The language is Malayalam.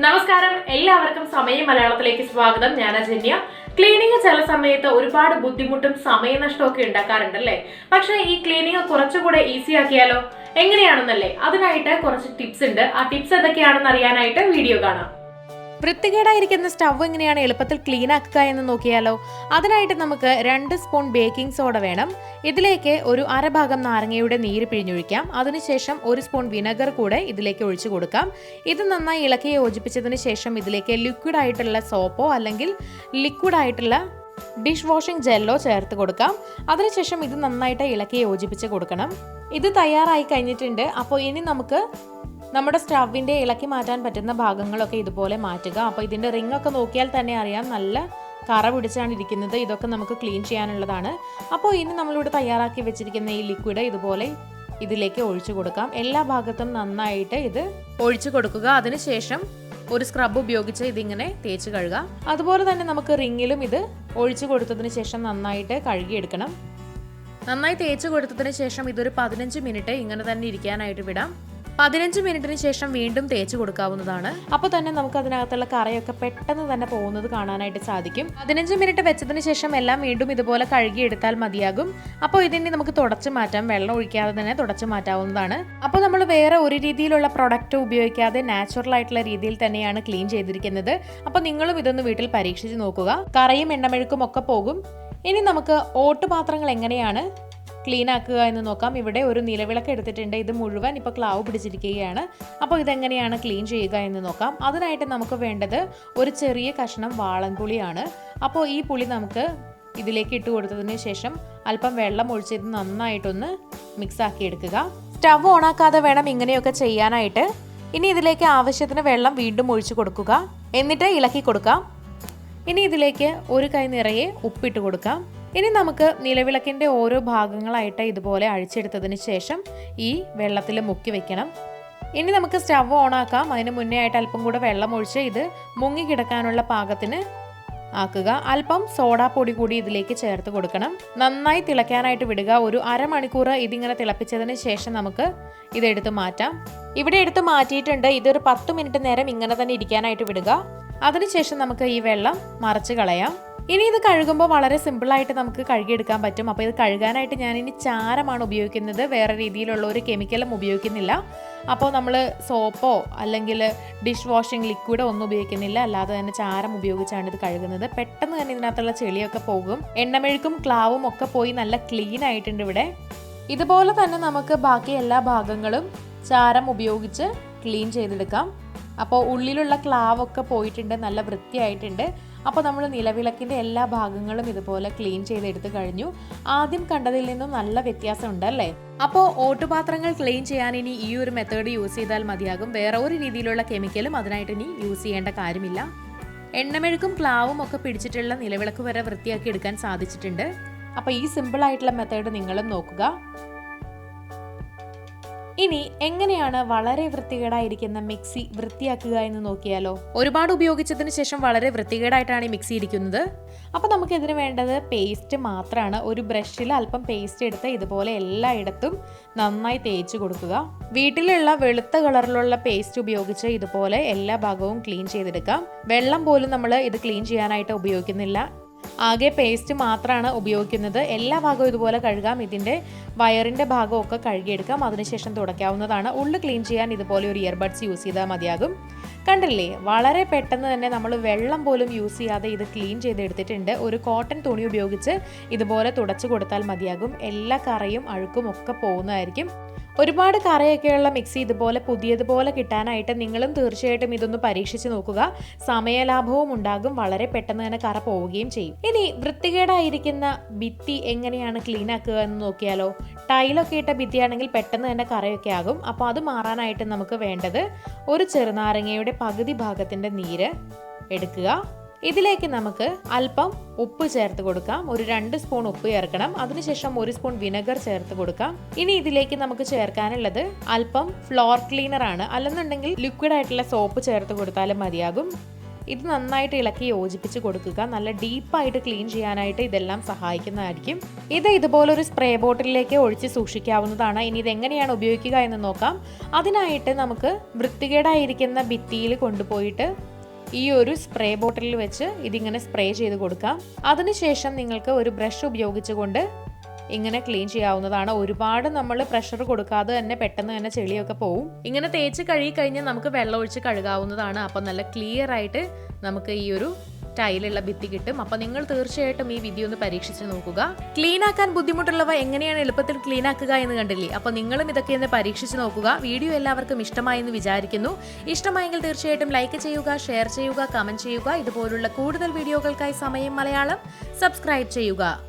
നമസ്കാരം, എല്ലാവർക്കും സമയം മലയാളത്തിലേക്ക് സ്വാഗതം. ഞാൻ അജന്യ. ക്ലീനിങ് ചില സമയത്ത് ഒരുപാട് ബുദ്ധിമുട്ടും സമയനഷ്ടമൊക്കെ ഉണ്ടാക്കാറുണ്ടല്ലേ. പക്ഷെ ഈ ക്ലീനിങ് കുറച്ചുകൂടെ ഈസി ആക്കിയാലോ? എങ്ങനെയാണെന്നല്ലേ? അതിനായിട്ട് കുറച്ച് ടിപ്സ് ഉണ്ട്. ആ ടിപ്സ് എന്തൊക്കെയാണെന്ന് അറിയാനായിട്ട് വീഡിയോ കാണാം. വൃത്തികേടായിരിക്കുന്ന സ്റ്റവ് എങ്ങനെയാണ് എളുപ്പത്തിൽ ക്ലീൻ ആക്കുക എന്ന് നോക്കിയാലോ? അതിനായിട്ട് നമുക്ക് 2 സ്പൂൺ ബേക്കിംഗ് സോഡ വേണം. ഇതിലേക്ക് ഒരു അരഭാഗം നാരങ്ങയുടെ നീര് പിഴിഞ്ഞൊഴിക്കാം. അതിനുശേഷം 1 സ്പൂൺ വിനെഗർ കൂടെ ഇതിലേക്ക് ഒഴിച്ചു കൊടുക്കാം. ഇത് നന്നായി ഇളക്കി യോജിപ്പിച്ചതിന് ശേഷം ഇതിലേക്ക് ലിക്വിഡ് ആയിട്ടുള്ള സോപ്പോ അല്ലെങ്കിൽ ലിക്വിഡ് ആയിട്ടുള്ള ഡിഷ് വാഷിംഗ് ജെല്ലോ ചേർത്ത് കൊടുക്കാം. അതിനുശേഷം ഇത് നന്നായിട്ട് ഇളക്കി യോജിപ്പിച്ച് കൊടുക്കണം. ഇത് തയ്യാറായി കഴിഞ്ഞിട്ടുണ്ട്. അപ്പോൾ ഇനി നമുക്ക് നമ്മുടെ സ്റ്റവിൻ്റെ ഇളക്കി മാറ്റാൻ പറ്റുന്ന ഭാഗങ്ങളൊക്കെ ഇതുപോലെ മാറ്റുക. അപ്പോൾ ഇതിൻ്റെ റിംഗ് ഒക്കെ നോക്കിയാൽ തന്നെ അറിയാം, നല്ല കറ പിടിച്ചാണ് ഇരിക്കുന്നത്. ഇതൊക്കെ നമുക്ക് ക്ലീൻ ചെയ്യാനുള്ളതാണ്. അപ്പോൾ ഇനി നമ്മളിവിടെ തയ്യാറാക്കി വെച്ചിരിക്കുന്ന ഈ ലിക്വിഡ് ഇതുപോലെ ഇതിലേക്ക് ഒഴിച്ചു കൊടുക്കാം. എല്ലാ ഭാഗത്തും നന്നായിട്ട് ഇത് ഒഴിച്ചു കൊടുക്കുക. അതിനുശേഷം ഒരു സ്ക്രബ് ഉപയോഗിച്ച് ഇതിങ്ങനെ തേച്ച് കഴുകുക. അതുപോലെ തന്നെ നമുക്ക് റിങ്ങിലും ഇത് ഒഴിച്ചു കൊടുത്തതിന് ശേഷം നന്നായിട്ട് കഴുകിയെടുക്കണം. നന്നായി തേച്ച് കൊടുത്തതിന് ശേഷം ഇതൊരു 15 മിനിറ്റ് ഇങ്ങനെ തന്നെ ഇരിക്കാനായിട്ട് വിടാം. 15 മിനിറ്റിന് ശേഷം വീണ്ടും തേച്ച് കൊടുക്കാവുന്നതാണ്. അപ്പോൾ തന്നെ നമുക്ക് അതിനകത്തുള്ള കറയൊക്കെ പെട്ടെന്ന് തന്നെ പോകുന്നത് കാണാനായിട്ട് സാധിക്കും. 15 മിനിറ്റ് വെച്ചതിന് ശേഷം എല്ലാം വീണ്ടും ഇതുപോലെ കഴുകിയെടുത്താൽ മതിയാകും. അപ്പോൾ ഇതിനെ നമുക്ക് തുടച്ച് മാറ്റാം. വെള്ളം ഒഴിക്കാതെ തന്നെ തുടച്ച് മാറ്റാവുന്നതാണ്. അപ്പോൾ നമ്മൾ വേറെ ഒരു രീതിയിലുള്ള പ്രൊഡക്റ്റ് ഉപയോഗിക്കാതെ നാച്ചുറൽ ആയിട്ടുള്ള രീതിയിൽ തന്നെയാണ് ക്ലീൻ ചെയ്തിരിക്കുന്നത്. അപ്പോൾ നിങ്ങളും ഇതൊന്ന് വീട്ടിൽ പരീക്ഷിച്ച് നോക്കുക. കറയും എണ്ണമെഴുക്കും ഒക്കെ പോകും. ഇനി നമുക്ക് ഓട്ടുപാത്രങ്ങൾ എങ്ങനെയാണ് ക്ലീൻ ആക്കുക എന്ന് നോക്കാം. ഇവിടെ ഒരു നിലവിളക്ക് എടുത്തിട്ടുണ്ട്. ഇത് മുഴുവൻ ഇപ്പോൾ ക്ലാവ് പിടിച്ചിരിക്കുകയാണ്. അപ്പോൾ ഇതെങ്ങനെയാണ് ക്ലീൻ ചെയ്യുക എന്ന് നോക്കാം. അതിനായിട്ട് നമുക്ക് വേണ്ടത് ഒരു ചെറിയ കഷ്ണം വാളൻപുളിയാണ്. അപ്പോൾ ഈ പുളി നമുക്ക് ഇതിലേക്ക് ഇട്ട് കൊടുത്തതിന് ശേഷം അല്പം വെള്ളം ഒഴിച്ച് ഇത് നന്നായിട്ടൊന്ന് മിക്സ് ആക്കി എടുക്കുക. സ്റ്റവ് ഓണാക്കാതെ വേണം ഇങ്ങനെയൊക്കെ ചെയ്യാനായിട്ട്. ഇനി ഇതിലേക്ക് ആവശ്യത്തിന് വെള്ളം വീണ്ടും ഒഴിച്ചു കൊടുക്കുക. എന്നിട്ട് ഇളക്കി കൊടുക്കാം. ഇനി ഇതിലേക്ക് ഒരു കൈ നിറയെ ഉപ്പിട്ട് കൊടുക്കാം. ഇനി നമുക്ക് നിലവിളക്കിൻ്റെ ഓരോ ഭാഗങ്ങളായിട്ട് ഇതുപോലെ അഴിച്ചെടുത്തതിന് ശേഷം ഈ വെള്ളത്തിൽ മുക്കി വെക്കണം. ഇനി നമുക്ക് സ്റ്റവ് ഓണാക്കാം. അതിന് മുന്നേ ആയിട്ട് അല്പം കൂടെ വെള്ളം ഒഴിച്ച് ഇത് മുങ്ങി കിടക്കാനുള്ള പാകത്തിന് ആക്കുക. അല്പം സോഡാപ്പൊടി കൂടി ഇതിലേക്ക് ചേർത്ത് കൊടുക്കണം. നന്നായി തിളയ്ക്കാനായിട്ട് വിടുക. ഒരു അരമണിക്കൂർ ഇതിങ്ങനെ തിളപ്പിച്ചതിന് ശേഷം നമുക്ക് ഇതെടുത്ത് മാറ്റാം. ഇവിടെ എടുത്ത് മാറ്റിയിട്ടുണ്ട്. ഇതൊരു 10 മിനിറ്റ് നേരം ഇങ്ങനെ തന്നെ ഇരിക്കാനായിട്ട് വിടുക. അതിനുശേഷം നമുക്ക് ഈ വെള്ളം മറച്ച് കളയാം. ഇനി ഇത് കഴുകുമ്പോൾ വളരെ സിമ്പിളായിട്ട് നമുക്ക് കഴുകിയെടുക്കാൻ പറ്റും. അപ്പോൾ ഇത് കഴുകാനായിട്ട് ഞാനിനി ചാരമാണ് ഉപയോഗിക്കുന്നത്. വേറെ രീതിയിലുള്ള ഒരു കെമിക്കലും ഉപയോഗിക്കുന്നില്ല. അപ്പോൾ നമ്മൾ സോപ്പോ അല്ലെങ്കിൽ ഡിഷ് വാഷിംഗ് ലിക്വിഡോ ഒന്നും ഉപയോഗിക്കുന്നില്ല. അല്ലാതെ തന്നെ ചാരം ഉപയോഗിച്ചാണ് ഇത് കഴുകുന്നത്. പെട്ടെന്ന് തന്നെ ഇതിനകത്തുള്ള ചെളിയൊക്കെ പോകും. എണ്ണമെഴുക്കും ക്ലാവും ഒക്കെ പോയി നല്ല ക്ലീൻ ആയിട്ടുണ്ട് ഇവിടെ. ഇതുപോലെ തന്നെ നമുക്ക് ബാക്കി എല്ലാ ഭാഗങ്ങളും ചാരം ഉപയോഗിച്ച് ക്ലീൻ ചെയ്തെടുക്കാം. അപ്പോൾ ഉള്ളിലുള്ള ക്ലാവൊക്കെ പോയിട്ടുണ്ട്, നല്ല വൃത്തിയായിട്ടുണ്ട്. അപ്പോൾ നമ്മൾ നിലവിളക്കിൻ്റെ എല്ലാ ഭാഗങ്ങളും ഇതുപോലെ ക്ലീൻ ചെയ്തെടുത്ത് കഴിഞ്ഞു. ആദ്യം കണ്ടതിൽ നിന്നും നല്ല വ്യത്യാസം ഉണ്ടല്ലേ. അപ്പോൾ ഓട്ടുപാത്രങ്ങൾ ക്ലീൻ ചെയ്യാൻ ഇനി ഈ ഒരു മെത്തേഡ് യൂസ് ചെയ്താൽ മതിയാകും. വേറെ ഒരു രീതിയിലുള്ള കെമിക്കലും അതിനായിട്ട് ഇനി യൂസ് ചെയ്യേണ്ട കാര്യമില്ല. എണ്ണമെഴുക്കും ക്ലാവും ഒക്കെ പിടിച്ചിട്ടുള്ള നിലവിളക്ക് വരെ വൃത്തിയാക്കി എടുക്കാൻ സാധിച്ചിട്ടുണ്ട്. അപ്പോൾ ഈ സിമ്പിളായിട്ടുള്ള മെത്തേഡ് നിങ്ങളും നോക്കുക. ഇനി എങ്ങനെയാണ് വളരെ വൃത്തികേടായിരിക്കുന്ന മിക്സി വൃത്തിയാക്കുക എന്ന് നോക്കിയാലോ? ഒരുപാട് ഉപയോഗിച്ചതിന് ശേഷം വളരെ വൃത്തികേടായിട്ടാണ് ഈ മിക്സി ഇരിക്കുന്നത്. അപ്പോൾ നമുക്ക് ഇതിന് വേണ്ടത് പേസ്റ്റ് മാത്രമാണ്. ഒരു ബ്രഷിൽ അല്പം പേസ്റ്റ് എടുത്ത് ഇതുപോലെ എല്ലായിടത്തും നന്നായി തേച്ച് കൊടുക്കുക. വീട്ടിലുള്ള വെളുത്ത കളറിലുള്ള പേസ്റ്റ് ഉപയോഗിച്ച് ഇതുപോലെ എല്ലാ ഭാഗവും ക്ലീൻ ചെയ്തെടുക്കാം. വെള്ളം പോലും നമ്മൾ ഇത് ക്ലീൻ ചെയ്യാനായിട്ട് ഉപയോഗിക്കുന്നില്ല. ആകെ പേസ്റ്റ് മാത്രമാണ് ഉപയോഗിക്കുന്നത്. എല്ലാ ഭാഗവും ഇതുപോലെ കഴുകാം. ഇതിൻ്റെ വയറിൻ്റെ ഭാഗമൊക്കെ കഴുകിയെടുക്കാം. അതിനുശേഷം തുടയ്ക്കാവുന്നതാണ്. ഉള്ളു ക്ലീൻ ചെയ്യാൻ ഇതുപോലെ ഒരു ഇയർബഡ്സ് യൂസ് ചെയ്താൽ മതിയാകും. കണ്ടില്ലേ, വളരെ പെട്ടെന്ന് തന്നെ നമ്മൾ വെള്ളം പോലും യൂസ് ചെയ്യാതെ ഇത് ക്ലീൻ ചെയ്തെടുത്തിട്ടുണ്ട്. ഒരു കോട്ടൺ തുണി ഉപയോഗിച്ച് ഇതുപോലെ തുടച്ചു കൊടുത്താൽ മതിയാകും. എല്ലാ കറയും അഴുക്കും ഒക്കെ പോകുന്നതായിരിക്കും. ഒരുപാട് കറയൊക്കെയുള്ള മിക്സി ഇതുപോലെ പുതിയതുപോലെ കിട്ടാനായിട്ട് നിങ്ങളും തീർച്ചയായിട്ടും ഇതൊന്ന് പരീക്ഷിച്ച് നോക്കുക. സമയലാഭവും ഉണ്ടാകും. വളരെ പെട്ടെന്ന് തന്നെ കറ പോവുകയും ചെയ്യും. ഇനി വൃത്തികേടായിരിക്കുന്ന ഭിത്തി എങ്ങനെയാണ് ക്ലീൻ ആക്കുക എന്ന് നോക്കിയാലോ? ടൈലൊക്കെ ഇട്ട ഭിത്തിയാണെങ്കിൽ പെട്ടെന്ന് തന്നെ കറയൊക്കെ ആകും. അപ്പോൾ അത് മാറാനായിട്ട് നമുക്ക് വേണ്ടത് ഒരു ചെറുനാരങ്ങയുടെ പകുതി ഭാഗത്തിൻ്റെ നീര് എടുക്കുക. ഇതിലേക്ക് നമുക്ക് അല്പം ഉപ്പ് ചേർത്ത് കൊടുക്കാം. ഒരു 2 സ്പൂൺ ഉപ്പ് ചേർക്കണം. അതിനുശേഷം 1 സ്പൂൺ വിനെഗർ ചേർത്ത് കൊടുക്കാം. ഇനി ഇതിലേക്ക് നമുക്ക് ചേർക്കാനുള്ളത് അല്പം ഫ്ലോർ ക്ലീനർ ആണ്. അല്ലെന്നുണ്ടെങ്കിൽ ലിക്വിഡ് ആയിട്ടുള്ള സോപ്പ് ചേർത്ത് കൊടുത്താലും മതിയാകും. ഇത് നന്നായിട്ട് ഇളക്കി യോജിപ്പിച്ച് കൊടുക്കുക. നല്ല ഡീപ്പായിട്ട് ക്ലീൻ ചെയ്യാനായിട്ട് ഇതെല്ലാം സഹായിക്കുന്നതായിരിക്കും. ഇത് ഇതുപോലൊരു സ്പ്രേ ബോട്ടിലേക്ക് ഒഴിച്ച് സൂക്ഷിക്കാവുന്നതാണ്. ഇനി ഇതെങ്ങനെയാണ് ഉപയോഗിക്കുക എന്ന് നോക്കാം. അതിനായിട്ട് നമുക്ക് വൃത്തികേടായിരിക്കുന്ന ഭിത്തിയിൽ കൊണ്ടുപോയിട്ട് ഈ ഒരു സ്പ്രേ ബോട്ടിലിൽ വെച്ച് ഇതിങ്ങനെ സ്പ്രേ ചെയ്ത് കൊടുക്കാം. അതിനുശേഷം നിങ്ങൾക്ക് ഒരു ബ്രഷ് ഉപയോഗിച്ചുകൊണ്ട് ഇങ്ങനെ ക്ലീൻ ചെയ്യാവുന്നതാണ്. ഒരുപാട് നമ്മൾ പ്രഷർ കൊടുക്കാതെ തന്നെ പെട്ടെന്ന് തന്നെ ചെളിയൊക്കെ പോവും. ഇങ്ങനെ തേച്ച് കഴുകി കഴിഞ്ഞാൽ നമുക്ക് വെള്ളം ഒഴിച്ച് കഴുകാവുന്നതാണ്. അപ്പോൾ നല്ല ക്ലിയർ ആയിട്ട് നമുക്ക് ഈ ഒരു ടൈലുള്ള ഭിത്തി കിട്ടും. അപ്പോൾ നിങ്ങൾ തീർച്ചയായിട്ടും ഈ വീഡിയോ ഒന്ന് പരീക്ഷിച്ച് നോക്കുക. ക്ലീൻ ആക്കാൻ ബുദ്ധിമുട്ടുള്ളവ എങ്ങനെയാണ് എളുപ്പത്തിൽ ക്ലീൻ ആക്കുക എന്ന് കണ്ടില്ലേ? അപ്പോൾ നിങ്ങളും ഇതൊക്കെ ഒന്ന് പരീക്ഷിച്ച് നോക്കുക. വീഡിയോ എല്ലാവർക്കും ഇഷ്ടമായെന്ന് വിചാരിക്കുന്നു. ഇഷ്ടമായെങ്കിൽ തീർച്ചയായിട്ടും ലൈക്ക് ചെയ്യുക, ഷെയർ ചെയ്യുക, കമന്റ് ചെയ്യുക. ഇതുപോലുള്ള കൂടുതൽ വീഡിയോകൾക്കായി സമയം മലയാളം സബ്സ്ക്രൈബ് ചെയ്യുക.